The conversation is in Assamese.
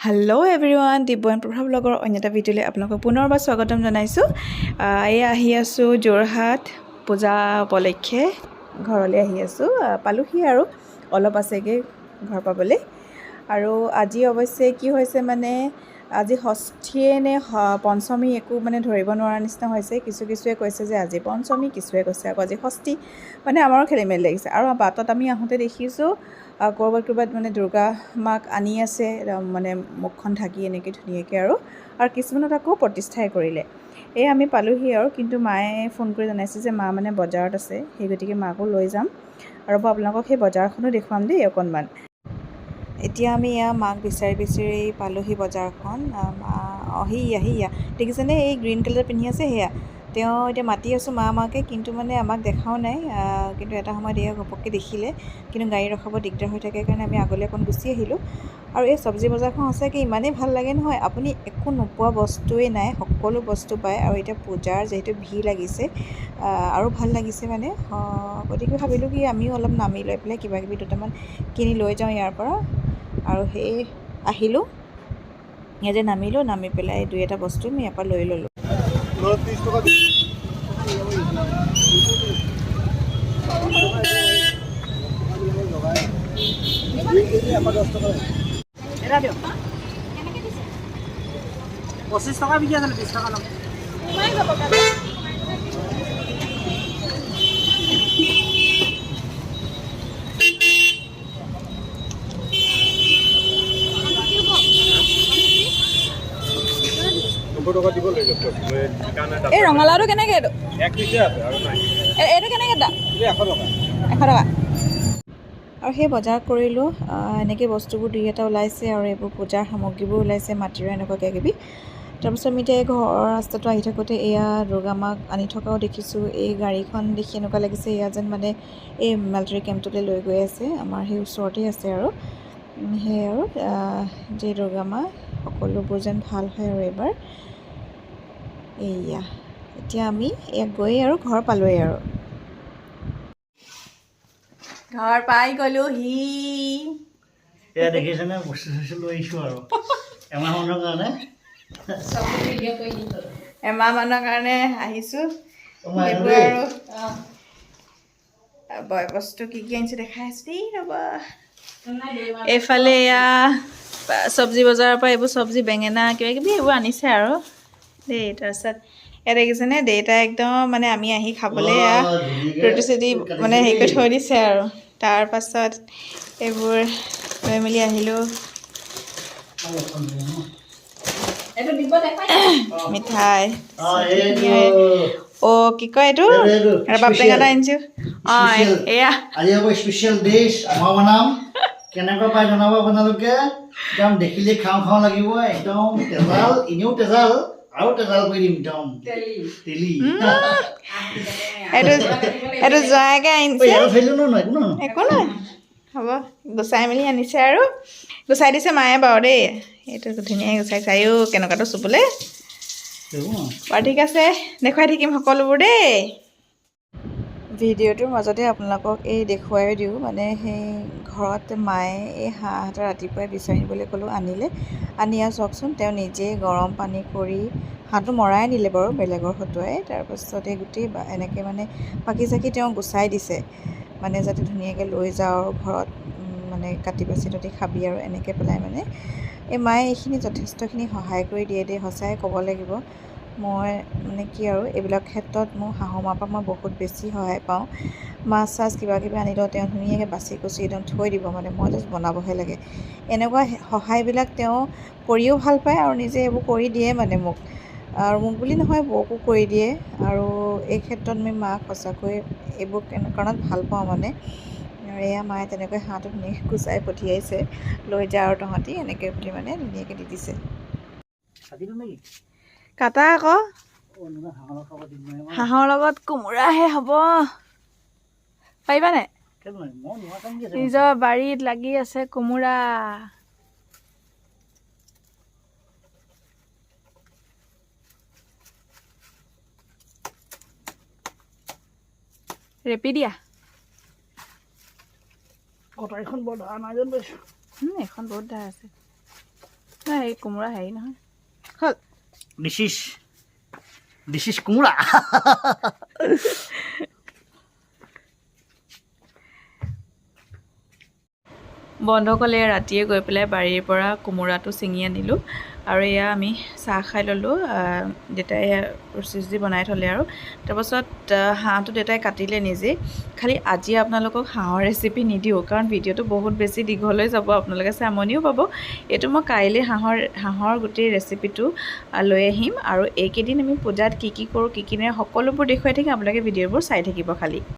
হেল্ল' এভৰিৱান, দিব্যান প্ৰভাৱ লগৰ অন্য এটা ভিডিঅ'লৈ আপোনালোকক পুনৰবাৰ স্বাগতম জনাইছোঁ। এয়া আহি আছোঁ যোৰহাট পূজা উপলক্ষে ঘৰলৈ আহি আছোঁ। পালোহি আৰু অলপ আছেগৈ ঘৰ পাবলৈ। আৰু আজি অৱশ্যে কি হৈছে মানে আজি ষষ্ঠীয়ে নে পঞ্চমী একো মানে ধৰিব নোৱাৰা নিচিনা হৈছে। কিছুৱে কৈছে যে আজি পঞ্চমী, কিছুৱে কৈছে আকৌ আজি ষষ্ঠী, মানে আমাৰো খেলি মেলি লাগিছে। আৰু বাটত আমি আহোঁতে দেখিছোঁ ক'ৰবাত মানে দুৰ্গা মাক আনি আছে, মানে মুখখন ঢাকি এনেকৈ ধুনীয়াকৈ আৰু কিছুমানত আকৌ প্ৰতিষ্ঠাই কৰিলে। এই আমি পালোহি আৰু, কিন্তু মায়ে ফোন কৰি জনাইছে যে মা মানে বজাৰত আছে, সেই গতিকে মাকো লৈ যাম আৰু আপোনালোকক সেই বজাৰখনো দেখুৱাম দেই অকণমান। এতিয়া আমি মাক বিচাৰি পালোহি বজাৰখন। সেয়া দেখিছেনে, এই গ্ৰীণ কালাৰ পিন্ধি আছে সেয়া তেওঁ। এতিয়া মাতি আছোঁ মাকে, কিন্তু মানে আমাক দেখাও নাই। কিন্তু এটা সময়ত ঘপককৈ দেখিলে, কিন্তু গাড়ী ৰখাব দিগদাৰ হৈ থাকে কাৰণে আমি আগলৈ অকণ গুচি আহিলোঁ। আৰু এই চব্জি বজাৰখন সঁচাকৈ ইমানেই ভাল লাগে নহয়, আপুনি একো নোপোৱা বস্তুৱেই নাই, সকলো বস্তু পায়। আৰু এতিয়া পূজাৰ যিহেতু ভিৰ লাগিছে, আৰু ভাল লাগিছে মানে। গতিকে ভাবিলোঁ কি আমিও অলপ নামি লৈ পেলাই কিবাকিবি দুটামান কিনি লৈ যাওঁ ইয়াৰ পৰা। আৰু সেই আহিলোঁ, ইয়াতে নামি পেলাই দুই এটা বস্তু আমি ইয়াৰ পৰা লৈ ল'লোঁ। এটা দিয়ক 25 টকা বিকি আছিলে, 20 টকা ল'ম। এই ৰঙালাওটো কেনেকৈ? এইটো এইটো কেনেকৈ দাম? 100 টকা। 100 টকা। আৰু সেই বজাৰ কৰিলোঁ, এনেকৈ বস্তুবোৰ দুই এটা ওলাইছে আৰু এইবোৰ পূজাৰ সামগ্ৰীবোৰ ওলাইছে, মাটিৰে এনেকুৱা কিবাকিবি। তাৰপিছত আমি এতিয়া ঘৰৰ ৰাস্তাটো আহি থাকোঁতে এয়া দুৰ্গা মাক আনি থকাও দেখিছোঁ। এই গাড়ীখন দেখি এনেকুৱা লাগিছে এয়া যেন মানে এই মিলিটাৰী কেম্পটোলৈ লৈ গৈ আছে, আমাৰ সেই ওচৰতেই আছে আৰু। সেয়াই আৰু যে দুৰ্গা মা সকলোবোৰ যেন ভাল হয় আৰু এইবাৰ। এয়া এতিয়া আমি ইয়াক গৈ আৰু ঘৰ পালোঁৱেই আৰু। ঘৰ পাই গ'লোহি। এয়া দেখিছেনে, বস্তু লৈ আহিছোঁ আৰু এমাহমানৰ কাৰণে। এমাহমানৰ কাৰণে আহিছোঁ। সেইবোৰ আৰু বয় বস্তু কি আনিছোঁ দেখাই আছোঁ দেই, ৰ'বা। এইফালে এয়া চব্জি বজাৰৰ পৰা এইবোৰ চব্জি, বেঙেনা কিবাকিবি এইবোৰ আনিছে আৰু দেই। তাৰপিছত ইয়াত দেখিছেনে, দেউতাই একদম মানে আমি আহি খাবলৈ ৰুটি চুটি মানে হেৰি কৰি থৈ দিছে আৰু। তাৰপাছত এইবোৰ লৈ মেলি আহিলোঁ। মিঠাই কি কয় এইটো, ৰবাব টেঙা এটা আনিছোঁ। এয়া আজি আকৌ স্পেচিয়েল ডিছ মই বনাম। কেনেকুৱা পাই জনাব আপোনালোকে। একদম দেখিলে খাওঁ লাগিব, একদম তেজাল, এনেও তেজাল আৰু তেজাল কৰি দিম, একদম তেলি। এইটো জয়াকে আনিছে, একো নহয়, হ'ব গুচাই মেলি আনিছে আৰু গুচাই দিছে মায়ে বাৰু দেই। এইটো ধুনীয়াকৈ গুচাইছে। আইও কেনেকুৱাটো চুবলৈ বাৰু। ঠিক আছে, দেখুৱাই থাকিম সকলোবোৰ দেই। ভিডিঅ'টোৰ মাজতে আপোনালোকক এই দেখুৱাই দিওঁ, মানে সেই ঘৰত মায়ে এই হাঁহ এটা ৰাতিপুৱাই বিচাৰি নিবলৈ ক'লোঁ, আনিলে। আনি আৰু চাওকচোন, তেওঁ নিজে গৰম পানী কৰি হাঁহটো মৰাই নিলে বাৰু, বেলেগৰ হতুৱাই। তাৰপাছতে গোটেই এনেকৈ মানে পাখি চাখি তেওঁ গুচাই দিছে, মানে যাতে ধুনীয়াকৈ লৈ যাওঁ ঘৰত, মানে কাটি বাচি তহঁতি খাবি আৰু এনেকৈ পেলাই মানে। এই মায়ে এইখিনি যথেষ্টখিনি সহায় কৰি দিয়ে দেই, সঁচাই ক'ব লাগিব। মই মানে কি আৰু এইবিলাক ক্ষেত্ৰত মোৰ শাহু মাৰ পৰা মই বহুত বেছি সহায় পাওঁ। মাছ চাছ কিবাকিবি আনিলেও তেওঁ ধুনীয়াকৈ বাচি কুচি একদম থৈ দিব, মানে মই জাষ্ট বনাবহে লাগে। এনেকুৱা সহায়বিলাক তেওঁ কৰিও ভাল পায় আৰু নিজে এইবোৰ কৰি দিয়ে মানে মোক। আৰু মোক বুলি নহয়, বৌকো কৰি দিয়ে। আৰু এই ক্ষেত্ৰত আমি মাক সঁচাকৈ এইবোৰ কাৰণত ভাল পাওঁ মানে। আৰু এয়া মায়ে তেনেকৈ হাঁহটো ধুনীয়াকৈ গুচাই পঠিয়াইছে, লৈ যা আৰু তহঁতি এনেকৈ বুলি মানে ধুনীয়াকৈ দি দিছে। কাটা আকৌ, হাঁহৰ লগত কোমোৰাহে হ'ব। পাৰিবানে? নিজৰ বাৰীত লাগি আছে কোমোৰা। ৰেপি দিয়া। কটাৰীখন বৰ ধাৰ নাই যেন পাইছোঁ। এখন বহুত ধাৰ আছে। নাই এই কোমোৰা হেৰি নহয় হ'ল দিছ ইজ কোমোৰা বন্ধকলে ৰাতিয়ে গৈ পেলাই বাৰীৰ পৰা কোমোৰাটো ছিঙি আনিলোঁ আৰু এয়া আমি চাহ খাই ল'লোঁ দেউতাই ৰুচি চুচি বনাই থ'লে আৰু তাৰপাছত হাঁহটো দেউতাই কাটিলে নিজেই খালি আজি আপোনালোকক হাঁহৰ ৰেচিপি নিদিওঁ কাৰণ ভিডিঅ'টো বহুত বেছি দীঘল হৈ যাব আপোনালোকে চামনিও পাব এইটো মই কাইলৈ হাঁহৰ গোটেই ৰেচিপিটো লৈ আহিম আৰু এইকেইদিন আমি পূজাত কি কি কৰোঁ কি কি নাই সকলোবোৰ দেখুৱাই থাকিম আপোনালোকে ভিডিঅ'বোৰ চাই থাকিব খালি